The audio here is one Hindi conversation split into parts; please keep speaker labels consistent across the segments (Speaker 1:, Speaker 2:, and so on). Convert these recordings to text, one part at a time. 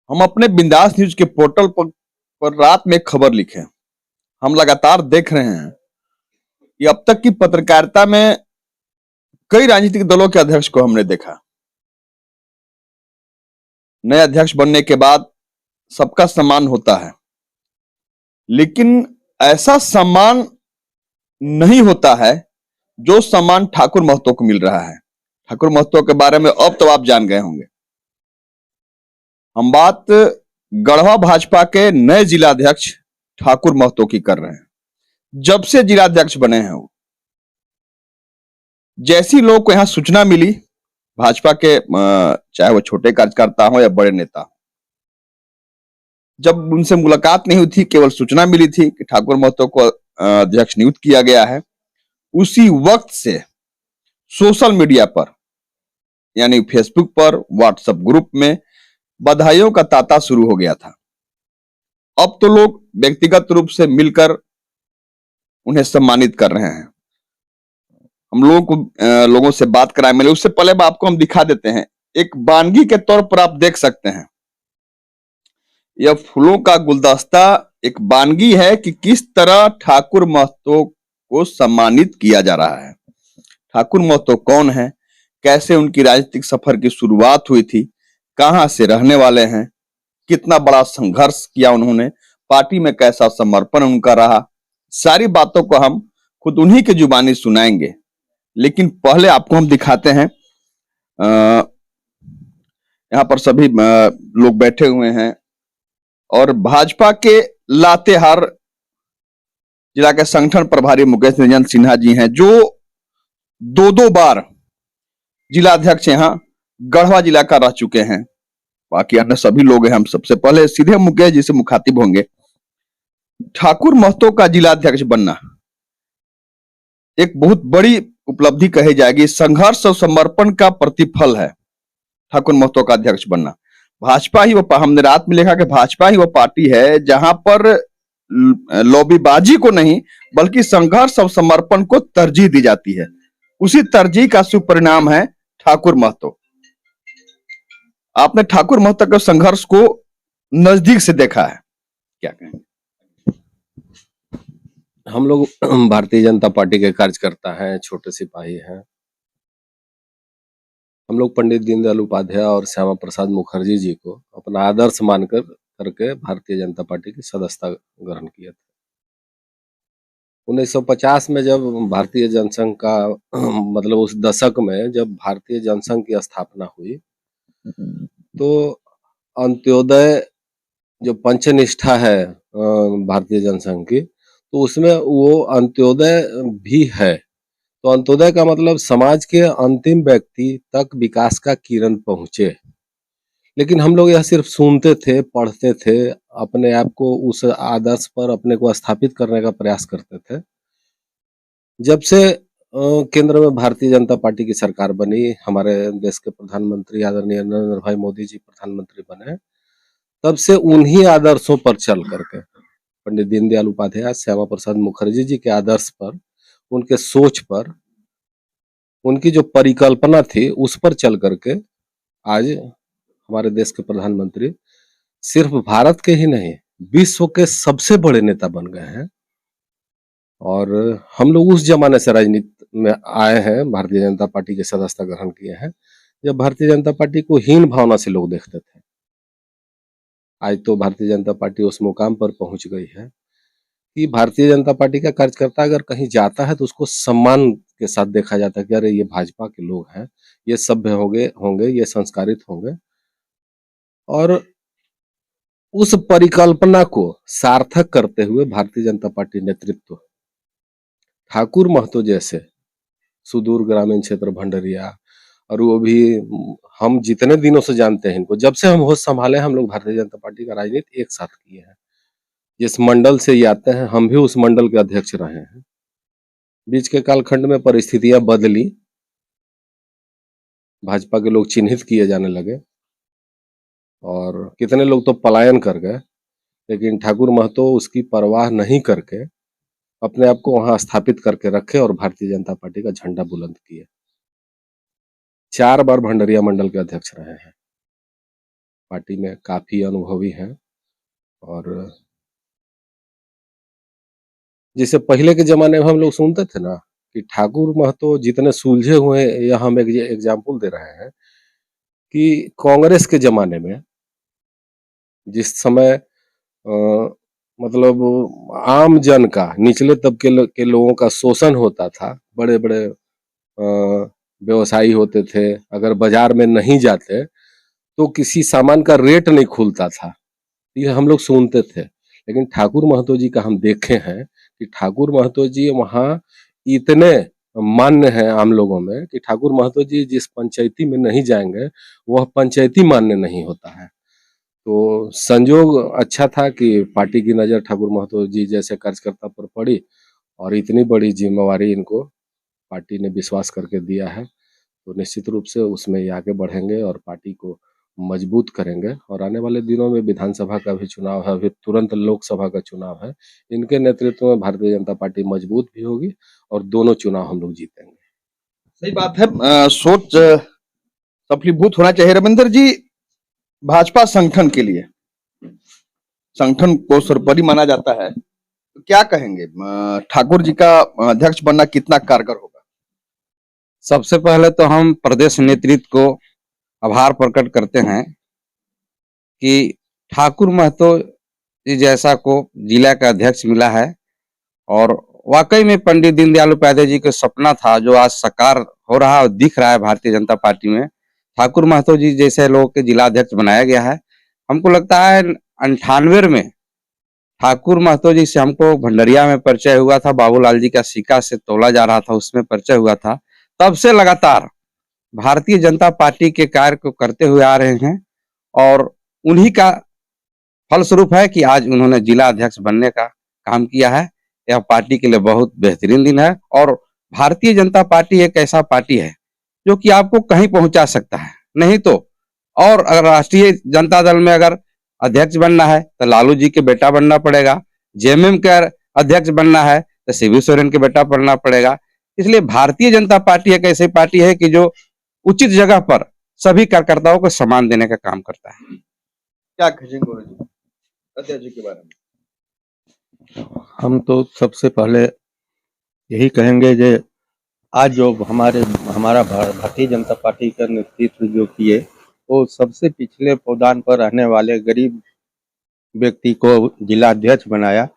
Speaker 1: हम अपने बिंदास न्यूज के पोर्टल पर रात में एक खबर लिखे। हम लगातार देख रहे हैं कि अब तक की पत्रकारिता में कई राजनीतिक दलों के अध्यक्ष को हमने देखा। नए अध्यक्ष बनने के बाद सबका सम्मान होता है, लेकिन ऐसा सम्मान नहीं होता है जो सम्मान ठाकुर महतो को मिल रहा है। ठाकुर महतो के बारे में अब तो आप जान गए होंगे। हम बात गढ़वा भाजपा के नए जिलाध्यक्ष ठाकुर महतो की कर रहे हैं। जब से जिलाध्यक्ष बने हैं वो, जैसी लोग को यहां सूचना मिली, भाजपा के चाहे वो छोटे कार्यकर्ता हो या बड़े नेता हो, जब उनसे मुलाकात नहीं हुई थी, केवल सूचना मिली थी कि ठाकुर महतो को अध्यक्ष नियुक्त किया गया है, उसी वक्त से सोशल मीडिया पर यानी फेसबुक पर, व्हाट्सएप ग्रुप में बधाइयों का तांता शुरू हो गया था। अब तो लोग व्यक्तिगत रूप से मिलकर उन्हें सम्मानित कर रहे हैं। हम लोगों से बात कराए मिले, उससे पहले आपको हम दिखा देते हैं। एक वानगी के तौर पर आप देख सकते हैं, यह फूलों का गुलदस्ता एक वानगी है कि किस तरह ठाकुर महतो को सम्मानित किया जा रहा है। ठाकुर महतो कौन है, कैसे उनकी राजनीतिक सफर की शुरुआत हुई थी, कहां से रहने वाले हैं, कितना बड़ा संघर्ष किया उन्होंने, पार्टी में कैसा समर्पण उनका रहा, सारी बातों को हम खुद उन्हीं की जुबानी सुनाएंगे। लेकिन पहले आपको हम दिखाते हैं, यहाँ पर सभी लोग बैठे हुए हैं और भाजपा के लातेहार जिला के संगठन प्रभारी मुकेश रंजन सिन्हा जी हैं, जो दो बार जिलाध्यक्ष यहाँ गढ़वा जिला का रह चुके हैं। बाकी अन्य सभी लोग हैं। हम सबसे पहले सीधे मुकेश जी से मुखातिब होंगे। ठाकुर महतो का जिलाध्यक्ष बनना एक बहुत बड़ी उपलब्धि कही जाएगी, संघर्ष और समर्पण का प्रतिफल है ठाकुर महतो का अध्यक्ष बनना। भाजपा ही वो, हमने रात में लिखा कि भाजपा ही वो पार्टी है जहां पर लॉबीबाजी को नहीं बल्कि संघर्ष और समर्पण को तरजीह दी जाती है। उसी तरजीह का शुभ परिणाम है ठाकुर महतो। आपने ठाकुर महतो के संघर्ष को नजदीक से देखा है, क्या कहें?
Speaker 2: हम लोग भारतीय जनता पार्टी के कार्यकर्ता हैं, छोटे सिपाही हैं। हम लोग पंडित दीनदयाल उपाध्याय और श्यामा प्रसाद मुखर्जी जी को अपना आदर्श मानकर करके भारतीय जनता पार्टी की सदस्यता ग्रहण किया था। 1950 में जब भारतीय जनसंघ का मतलब उस दशक में जब भारतीय जनसंघ की स्थापना हुई, तो अंत्योदय जो पंचनिष्ठा है भारतीय जनसंघ की, तो उसमें वो अंत्योदय भी है। तो अंत्योदय का मतलब समाज के अंतिम व्यक्ति तक विकास का किरण पहुंचे। लेकिन हम लोग यह सिर्फ सुनते थे, पढ़ते थे, अपने आप को उस आदर्श पर अपने को स्थापित करने का प्रयास करते थे। जब से केंद्र में भारतीय जनता पार्टी की सरकार बनी, हमारे देश के प्रधानमंत्री आदरणीय नरेंद्र भाई मोदी जी प्रधानमंत्री बने, तब से उन्हीं आदर्शों पर चल करके, पंडित दीनदयाल उपाध्याय, श्यामा प्रसाद मुखर्जी जी के आदर्श पर, उनके सोच पर, उनकी जो परिकल्पना थी उस पर चल करके आज हमारे देश के प्रधानमंत्री सिर्फ भारत के ही नहीं, विश्व के सबसे बड़े नेता बन गए हैं। और हम लोग उस जमाने से राजनीति में आए हैं, भारतीय जनता पार्टी के सदस्यता ग्रहण किए हैं, जब भारतीय जनता पार्टी को हीन भावना से लोग देखते थे। आज तो भारतीय जनता पार्टी उस मुकाम पर पहुंच गई है कि भारतीय जनता पार्टी का कार्यकर्ता अगर कहीं जाता है तो उसको सम्मान के साथ देखा जाता है कि अरे ये भाजपा के लोग हैं, ये सभ्य होंगे, ये संस्कारित होंगे। और उस परिकल्पना को सार्थक करते हुए भारतीय जनता पार्टी नेतृत्व ठाकुर महतो जैसे सुदूर ग्रामीण क्षेत्र भंडरिया, और वो भी हम जितने दिनों से जानते हैं इनको, जब से हम होश संभाले हम लोग भारतीय जनता पार्टी का राजनीति एक साथ किए हैं। जिस मंडल से ये आते हैं हम भी उस मंडल के अध्यक्ष रहे हैं। बीच के कालखंड में परिस्थितियां बदली, भाजपा के लोग चिन्हित किए जाने लगे और कितने लोग तो पलायन कर गए, लेकिन ठाकुर महतो उसकी परवाह नहीं करके अपने आप को वहां स्थापित करके रखे और भारतीय जनता पार्टी का झंडा बुलंद किए। 4 बार भंडरिया मंडल के अध्यक्ष रहे हैं पार्टी में काफी अनुभवी हैं। और जैसे पहले के जमाने में हम लोग सुनते थे ना कि ठाकुर महतो जितने सुलझे हुए हैं, या हम एक एग्जाम्पल दे रहे हैं कि कांग्रेस के जमाने में जिस समय मतलब आम जन का, निचले तबके के लोगों का शोषण होता था, बड़े बड़े व्यवसायी होते थे, अगर बाजार में नहीं जाते तो किसी सामान का रेट नहीं खुलता था, ये हम लोग सुनते थे। लेकिन ठाकुर महतो जी का हम देखे हैं कि ठाकुर महतो जी वहाँ इतने मान्य हैं आम लोगों में कि ठाकुर महतो जी जिस पंचायती में नहीं जाएंगे वह पंचायती मान्य नहीं होता है। तो संजोग अच्छा था कि पार्टी की नज़र ठाकुर महतो जी जैसे कार्यकर्ता पर पड़ी और इतनी बड़ी जिम्मेवारी इनको पार्टी ने विश्वास करके दिया है। तो निश्चित रूप से उसमें ये आगे बढ़ेंगे और पार्टी को मजबूत करेंगे। और आने वाले दिनों में विधानसभा का भी चुनाव है, अभी तुरंत लोकसभा का चुनाव है। इनके नेतृत्व में भारतीय जनता पार्टी मजबूत भी होगी और दोनों चुनाव हम लोग जीतेंगे।
Speaker 1: सही बात है। सोच सफलीभूत होना चाहिए। रविंदर जी, भाजपा संगठन के लिए, संगठन को सर्वोपरि माना जाता है, तो क्या कहेंगे, ठाकुर जी का अध्यक्ष बनना कितना कारगर होगा?
Speaker 3: सबसे पहले तो हम प्रदेश नेतृत्व को आभार प्रकट करते हैं कि ठाकुर महतो जी जैसा को जिला का अध्यक्ष मिला है। और वाकई में पंडित दीनदयाल उपाध्याय जी का सपना था जो आज साकार हो रहा है और दिख रहा है भारतीय जनता पार्टी में। ठाकुर महतो जी जैसे लोगों के जिला अध्यक्ष बनाया गया है। हमको लगता है 98 में ठाकुर महतो जी से हमको भंडरिया में परिचय हुआ था, बाबूलाल जी का सिक्का से तोला जा रहा था, उसमें परिचय हुआ था। तब से लगातार भारतीय जनता पार्टी के कार्य को करते हुए आ रहे हैं और उन्हीं का फलस्वरूप है कि आज उन्होंने जिला अध्यक्ष बनने का काम किया है। यह पार्टी के लिए बहुत बेहतरीन दिन है और भारतीय जनता पार्टी एक ऐसा पार्टी है जो कि आपको कहीं पहुंचा सकता है। नहीं तो और अगर राष्ट्रीय जनता दल में अगर अध्यक्ष बनना है तो लालू जी के बेटा बनना पड़ेगा, जेएमएम के अध्यक्ष बनना है तो शिबू सोरेन के बेटा बनना पड़ेगा। इसलिए भारतीय जनता पार्टी एक ऐसी पार्टी है कि जो उचित जगह पर सभी कार्यकर्ताओं को सम्मान देने का काम करता है।
Speaker 1: क्या कहेंगे अध्यक्ष जी के बारे में?
Speaker 4: हम तो सबसे पहले यही कहेंगे कि आज जो हमारा भारतीय जनता पार्टी का नेतृत्व जो किए, वो सबसे पिछले पौधान पर रहने वाले गरीब व्यक्ति को जिला अध्यक्ष बनाया।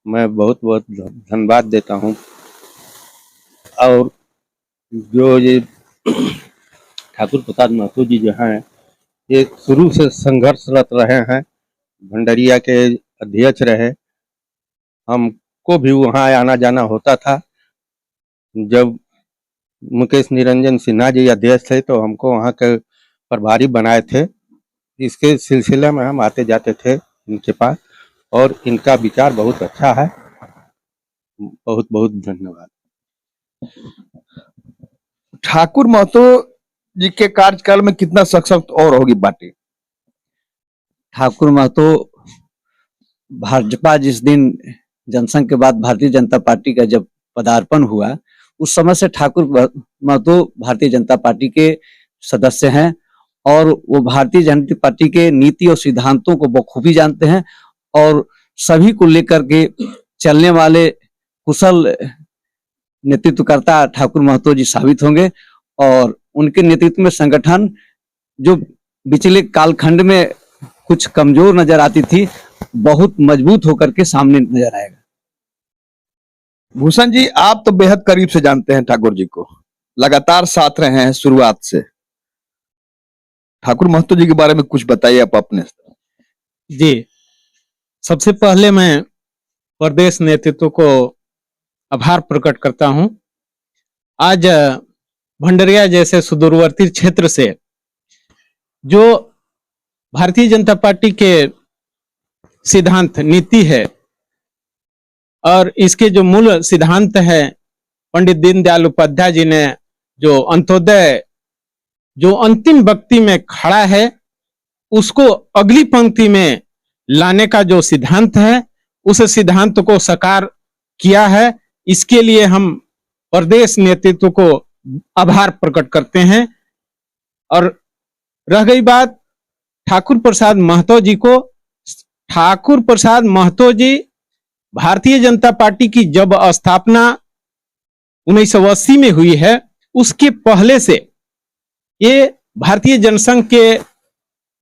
Speaker 4: मैं बहुत बहुत धन्यवाद देता हूं। और जो ये ठाकुर प्रसाद महतो जी जो हैं, ये शुरू से संघर्षरत रहे हैं, भंडरिया के अध्यक्ष रहे। हमको भी वहाँ आना जाना होता था। जब मुकेश निरंजन सिन्हा जी अध्यक्ष थे तो हमको वहाँ के प्रभारी बनाए थे। इसके सिलसिले में हम आते जाते थे इनके पास और इनका विचार बहुत अच्छा है। बहुत बहुत धन्यवाद।
Speaker 1: ठाकुर महतो जी के कार्यकाल में कितना सशक्त और होगी पार्टी?
Speaker 5: ठाकुर महतो भाजपा जिस दिन जनसंघ के बाद भारतीय जनता पार्टी का जब पदार्पण हुआ, उस समय से ठाकुर महतो भारतीय जनता पार्टी के सदस्य हैं और वो भारतीय जनता पार्टी के नीति और सिद्धांतों को बखूबी जानते हैं और सभी को लेकर के चलने वाले कुशल नेतृत्वकर्ता ठाकुर महतो जी साबित होंगे। और उनके नेतृत्व में संगठन जो पिछले कालखंड में कुछ कमजोर नजर आती थी, बहुत मजबूत होकर के सामने नजर आएगा।
Speaker 1: भूषण जी, आप तो बेहद करीब से जानते हैं ठाकुर जी को, लगातार साथ रहे हैं शुरुआत से। ठाकुर महतो जी के बारे में कुछ बताइए आप अपने।
Speaker 6: जी, सबसे पहले मैं प्रदेश नेतृत्व को आभार प्रकट करता हूं। आज भंडरिया जैसे सुदूरवर्ती क्षेत्र से जो भारतीय जनता पार्टी के सिद्धांत नीति है और इसके जो मूल सिद्धांत है, पंडित दीनदयाल उपाध्याय जी ने जो अंत्योदय जो अंतिम पंक्ति में खड़ा है उसको अगली पंक्ति में लाने का जो सिद्धांत है, उस सिद्धांत को साकार किया है। इसके लिए हम प्रदेश नेतृत्व को आभार प्रकट करते हैं। और रह गई बात ठाकुर प्रसाद महतो जी को, ठाकुर प्रसाद महतो जी भारतीय जनता पार्टी की जब स्थापना 1980 में हुई है, उसके पहले से ये भारतीय जनसंघ के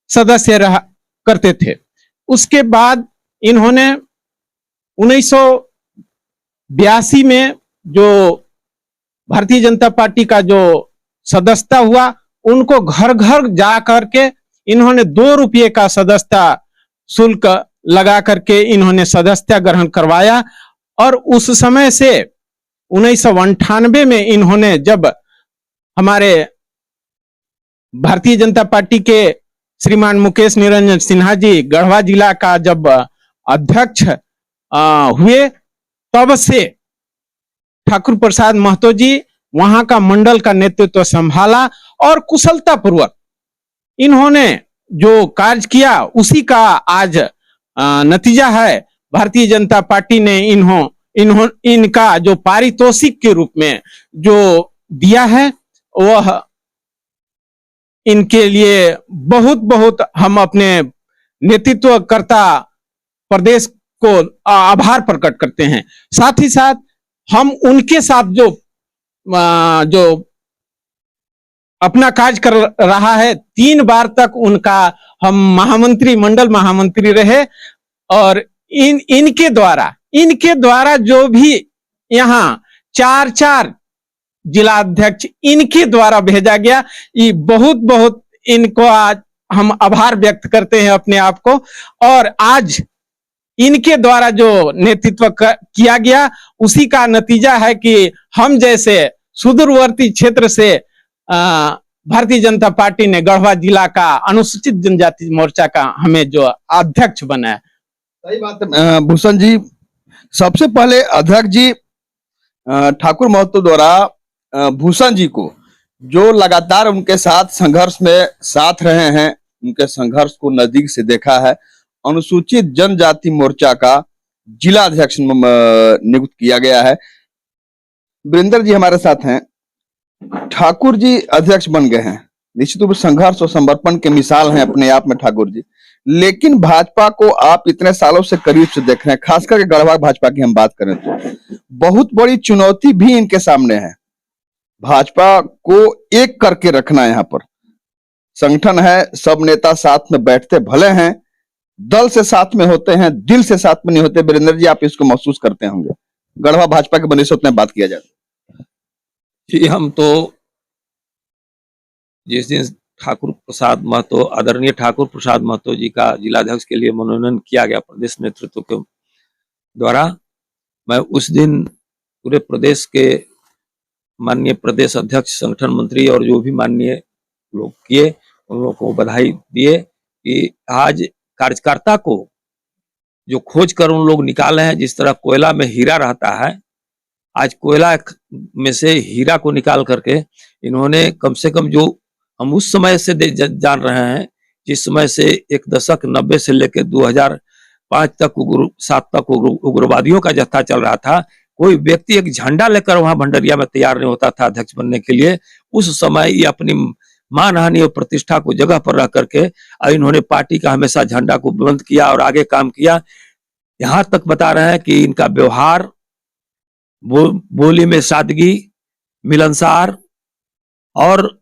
Speaker 6: सदस्य रहा करते थे। उसके बाद इन्होंने 1982 में जो भारतीय जनता पार्टी का जो सदस्यता हुआ, उनको घर घर जा करके इन्होंने 2 रुपये का सदस्यता शुल्क लगा करके इन्होंने सदस्यता ग्रहण करवाया। और उस समय से 1998 में इन्होंने, जब हमारे भारतीय जनता पार्टी के श्रीमान मुकेश निरंजन सिन्हा जी गढ़वा जिला का जब अध्यक्ष हुए, तब से ठाकुर प्रसाद महतो जी वहां का मंडल का नेतृत्व संभाला और कुशलता पूर्वक इन्होंने जो कार्य किया, उसी का आज नतीजा है। भारतीय जनता पार्टी ने इनका जो पारितोषिक के रूप में जो दिया है, वह इनके लिए बहुत बहुत हम अपने नेतृत्वकर्ता प्रदेश को आभार प्रकट करते हैं। साथ ही साथ हम उनके साथ जो अपना कार्य कर रहा है, 3 बार तक उनका हम महामंत्री, मंडल महामंत्री रहे। और इनके द्वारा जो भी यहाँ 4 जिला अध्यक्ष इनके द्वारा भेजा गया, ये बहुत बहुत इनको आज हम आभार व्यक्त करते हैं अपने आप को। और आज इनके द्वारा जो नेतृत्व किया गया, उसी का नतीजा है कि हम जैसे सुदूरवर्ती क्षेत्र से भारतीय जनता पार्टी ने गढ़वा जिला का अनुसूचित जनजाति मोर्चा का हमें जो अध्यक्ष बनाया।
Speaker 1: सही बात है भूषण जी। सबसे पहले अध्यक्ष जी ठाकुर महतो द्वारा भूषण जी को, जो लगातार उनके साथ संघर्ष में साथ रहे हैं, उनके संघर्ष को नजदीक से देखा है, अनुसूचित जनजाति मोर्चा का जिला अध्यक्ष नियुक्त किया गया है। वीरेंद्र जी हमारे साथ हैं। ठाकुर जी अध्यक्ष बन गए हैं, निश्चित रूप से संघर्ष और समर्पण के मिसाल हैं अपने आप में ठाकुर जी। लेकिन भाजपा को आप इतने सालों से करीब से देख रहे हैं, खास करके गढ़वा भाजपा की हम बात करें तो बहुत बड़ी चुनौती भी इनके सामने है। भाजपा को एक करके रखना, यहाँ पर संगठन है, सब नेता साथ में बैठते भले हैं, दल से साथ में होते हैं, दिल से साथ में नहीं होते। वीरेंद्र जी आप इसको महसूस करते होंगे, गढ़वा भाजपा के बनिष्ठ में बात किया जाए
Speaker 2: जी। हम तो जिस दिन ठाकुर प्रसाद महतो, आदरणीय ठाकुर प्रसाद महतो जी का जिलाध्यक्ष के लिए मनोनयन किया गया प्रदेश नेतृत्व के द्वारा, मैं उस दिन पूरे प्रदेश के माननीय प्रदेश अध्यक्ष, संगठन मंत्री और जो भी माननीय लोग किए, उन लोगों को बधाई दिए कि आज कार्यकर्ता को जो खोज कर उन लोग निकाले हैं। जिस तरह कोयला में हीरा रहता है, आज कोयला में से हीरा को निकाल करके इन्होंने कम से कम, जो हम उस समय से जान रहे हैं, जिस समय से एक दशक 90 से लेकर 2005 तक 7 तक उग्रवादियों का जत्था चल रहा था, कोई व्यक्ति एक झंडा लेकर वहां भंडरिया में तैयार नहीं होता था अध्यक्ष बनने के लिए। उस समय ये अपनी मानहानि और प्रतिष्ठा को जगह पर रख करके इन्होंने पार्टी का हमेशा झंडा को बुलंद किया और आगे काम किया। यहां तक बता रहे हैं कि इनका व्यवहार, बोली में सादगी, मिलनसार, और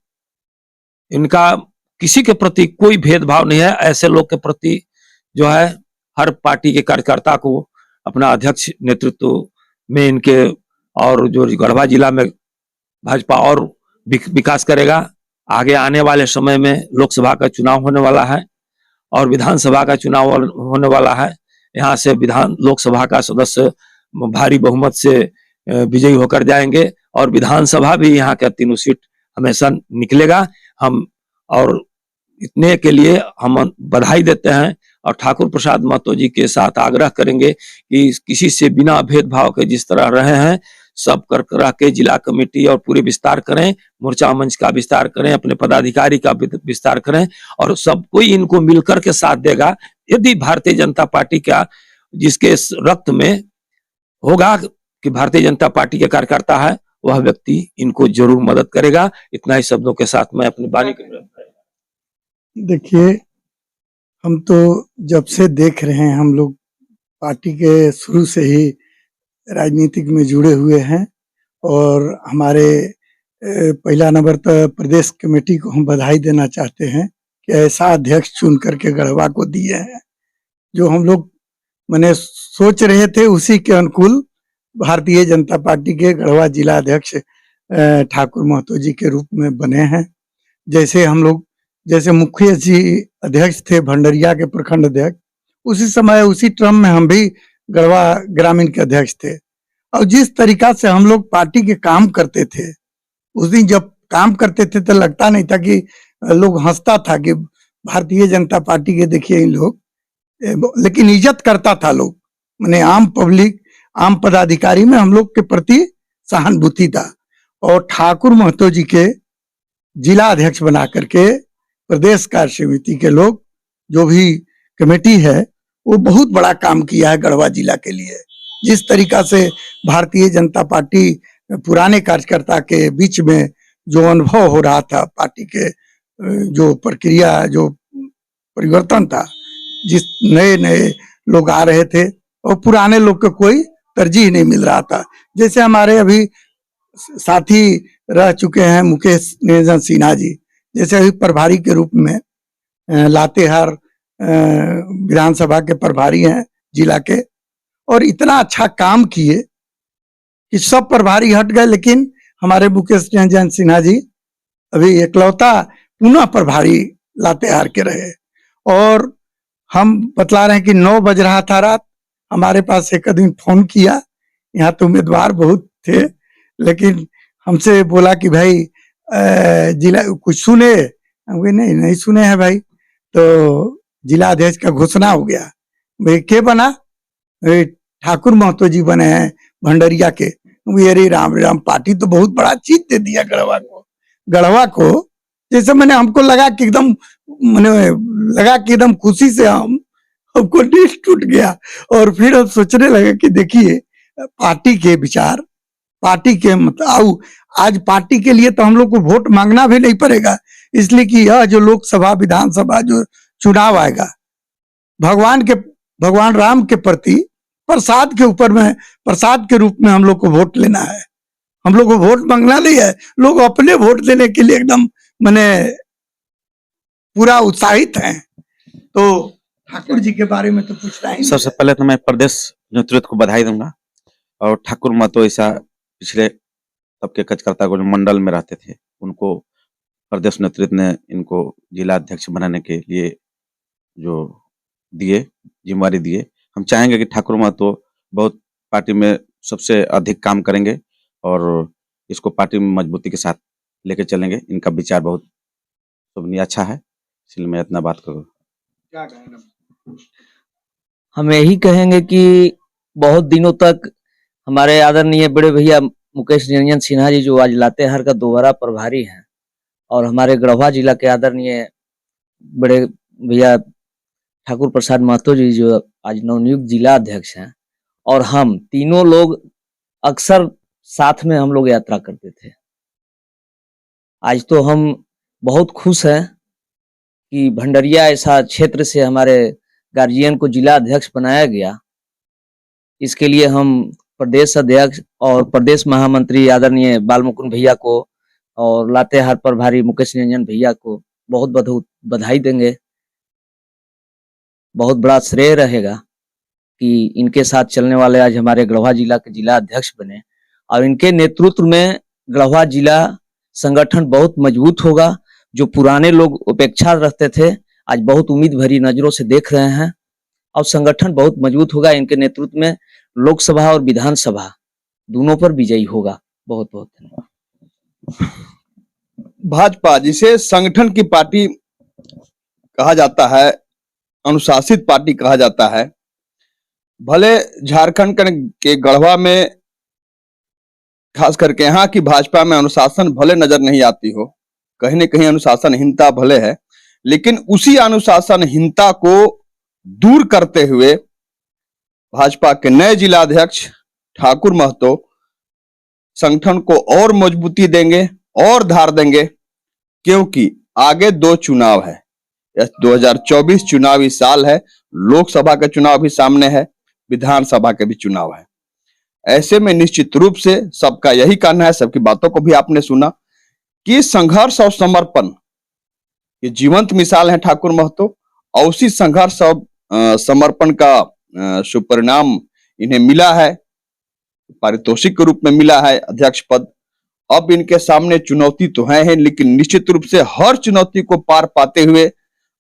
Speaker 2: इनका किसी के प्रति कोई भेदभाव नहीं है। ऐसे लोग के प्रति जो है हर पार्टी के कार्यकर्ता को अपना अध्यक्ष नेतृत्व में इनके, और जो गढ़वा जिला में भाजपा और विकास करेगा। आगे आने वाले समय में लोकसभा का चुनाव होने वाला है और विधानसभा का चुनाव होने वाला है। यहाँ से लोकसभा का सदस्य भारी बहुमत से विजयी होकर जाएंगे और विधानसभा भी यहाँ का 3 सीट हमेशा निकलेगा। हम और इतने के लिए हम बधाई देते हैं और ठाकुर प्रसाद महतो जी के साथ आग्रह करेंगे कि किसी से बिना भेदभाव के जिस तरह रहे हैं, सब कर के जिला कमेटी और पूरे विस्तार करें, मोर्चा मंच का विस्तार करें, अपने पदाधिकारी का विस्तार करें और सब कोई इनको मिलकर के साथ देगा। यदि भारतीय जनता पार्टी का, जिसके रक्त में होगा कि भारतीय जनता पार्टी के कार्यकर्ता है, वह व्यक्ति इनको जरूर मदद करेगा। इतना ही शब्दों के साथ मैं अपनी वाणी
Speaker 7: देखिए, हम तो जब से देख रहे हैं, हम लोग पार्टी के शुरू से ही राजनीतिक में जुड़े हुए हैं और हमारे पहला नंबर तो प्रदेश कमेटी को हम बधाई देना चाहते हैं कि ऐसा अध्यक्ष चुन करके गढ़वा को दिए हैं। जो हम लोग मैंने सोच रहे थे उसी के अनुकूल भारतीय जनता पार्टी के गढ़वा जिला अध्यक्ष ठाकुर महतो जी के रूप में बने हैं। जैसे हम लोग, जैसे मुखिया जी अध्यक्ष थे भंडरिया के प्रखंड अध्यक्ष, उसी समय उसी टर्म में हम भी गढ़वा ग्रामीण के अध्यक्ष थे। और जिस तरीका से हम लोग पार्टी के काम करते थे, उस दिन जब काम करते थे तो लगता नहीं था कि लोग हंसता था कि भारतीय जनता पार्टी के देखिए इन लोग, लेकिन इज्जत करता था लोग, माने आम पब्लिक, आम पदाधिकारी में हम लोग के प्रति सहानुभूति था। और ठाकुर महतो जी के जिला अध्यक्ष बना करके प्रदेश कार्य समिति के लोग, जो भी कमेटी है, वो बहुत बड़ा काम किया है गढ़वा जिला के लिए। जिस तरीका से भारतीय जनता पार्टी पुराने कार्यकर्ता के बीच में जो अनुभव हो रहा था, पार्टी के जो प्रक्रिया, जो परिवर्तन था, जिस नए नए लोग आ रहे थे और पुराने लोग को कोई तरजीह नहीं मिल रहा था। जैसे हमारे अभी साथी रह चुके हैं मुकेश निरंजन सिन्हा जी, जैसे अभी प्रभारी के रूप में लातेहार विधानसभा के प्रभारी हैं जिला के, और इतना अच्छा काम किए कि सब प्रभारी हट गए, लेकिन हमारे मुकेश निरंजन सिन्हा जी अभी एकलौता पुनः प्रभारी लातेहार के रहे। और हम बतला रहे हैं कि 9 बज रहा था रात, हमारे पास एक दिन फोन किया, यहाँ तो उम्मीदवार बहुत थे, लेकिन हमसे बोला कि भाई जिला कुछ सुने, हम कहे नहीं सुने हैं भाई। तो जिला अध्यक्ष का घोषणा हो गया, भाई के बना, ठाकुर महतो जी बने हैं भंडरिया के। अरे राम राम, पार्टी तो बहुत बड़ा चीज दे दिया गढ़वा को। जैसे मैंने, हमको लगा कि एकदम खुशी से हमको दिल टूट गया। और फिर हम सोचने लगे कि देखिए पार्टी के विचार, पार्टी के मतलब आज पार्टी के लिए तो हम लोग को वोट मांगना भी नहीं पड़ेगा, इसलिए कि यह जो लोकसभा विधानसभा जो चुनाव आएगा, भगवान राम के प्रति प्रसाद के ऊपर में, प्रसाद के रूप में हम लोग को वोट लेना है। हम लोग को वोट मांगना नहीं है, लोग अपने वोट देने के लिए एकदम मैंने पूरा उत्साहित हैं। तो ठाकुर जी के बारे में तो पूछना ही।
Speaker 3: सबसे पहले तो मैं प्रदेश नेतृत्व को बधाई दूंगा, और ठाकुर महतो ऐसा पिछले सबके कार्यकर्ता को जो मंडल में रहते थे, उनको प्रदेश नेतृत्व ने इनको जिला अध्यक्ष बनाने के लिए जो जिम्मेवारी दिए। हम चाहेंगे कि ठाकुर महतो बहुत पार्टी में सबसे अधिक काम करेंगे और इसको पार्टी में मजबूती के साथ लेके चलेंगे। इनका विचार बहुत सबने अच्छा है, इसलिए मैं इतना बात करूँ।
Speaker 7: क्या कहना?
Speaker 8: हम यही कहेंगे कि बहुत दिनों तक हमारे आदरणीय बड़े भैया मुकेश निरंजन सिन्हा जी, जो आज लातेहार का दोबारा प्रभारी हैं, और हमारे गढ़वा जिला के आदरणीय बड़े भैया ठाकुर प्रसाद महतो जी, जो आज नवनियुक्त जिला अध्यक्ष हैं, और हम तीनों लोग अक्सर साथ में हम लोग यात्रा करते थे। आज तो हम बहुत खुश हैं कि भंडरिया ऐसा क्षेत्र से हमारे गार्जियन को जिला अध्यक्ष बनाया गया। इसके लिए हम प्रदेश अध्यक्ष और प्रदेश महामंत्री आदरणीय बाल मुकुंद भैया को और लातेहार प्रभारी मुकेश निरंजन भैया को बहुत बहुत बधाई देंगे। बहुत बड़ा श्रेय रहेगा कि इनके साथ चलने वाले आज हमारे गढ़वा जिला के जिला अध्यक्ष बने, और इनके नेतृत्व में गढ़वा जिला संगठन बहुत मजबूत होगा। जो पुराने लोग उपेक्षा रखते थे, आज बहुत उम्मीद भरी नजरों से देख रहे हैं, और संगठन बहुत मजबूत होगा। इनके नेतृत्व में लोकसभा और विधानसभा दोनों पर विजयी होगा। बहुत बहुत धन्यवाद।
Speaker 1: भाजपा, जिसे संगठन की पार्टी कहा जाता है, अनुशासित पार्टी कहा जाता है, भले झारखंड के गढ़वा में खास करके यहाँ की भाजपा में अनुशासन भले नजर नहीं आती हो, कहीं न कहीं अनुशासनहीनता भले है, लेकिन उसी अनुशासनहीनता को दूर करते हुए भाजपा के नए जिला अध्यक्ष ठाकुर महतो संगठन को और मजबूती देंगे और धार देंगे, क्योंकि आगे 2 चुनाव है। यह 2024 चुनावी साल है, लोकसभा का चुनाव भी सामने है, विधानसभा के भी चुनाव है। ऐसे में निश्चित रूप से सबका यही कहना है, सबकी बातों को भी आपने सुना कि संघर्ष और समर्पण ये जीवंत मिसाल है ठाकुर महतो, और उसी संघर्ष और समर्पण का शुभ परिणाम इन्हें मिला है, पारितोषिक के रूप में मिला है अध्यक्ष पद। अब इनके सामने चुनौती तो है, लेकिन निश्चित रूप से हर चुनौती को पार पाते हुए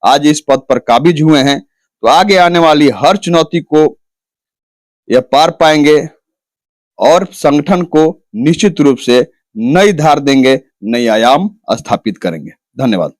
Speaker 1: आज इस पद पर काबिज हुए हैं। तो आगे आने वाली हर चुनौती को यह पार पाएंगे और संगठन को निश्चित रूप से नई धार देंगे, नई आयाम स्थापित करेंगे। धन्यवाद।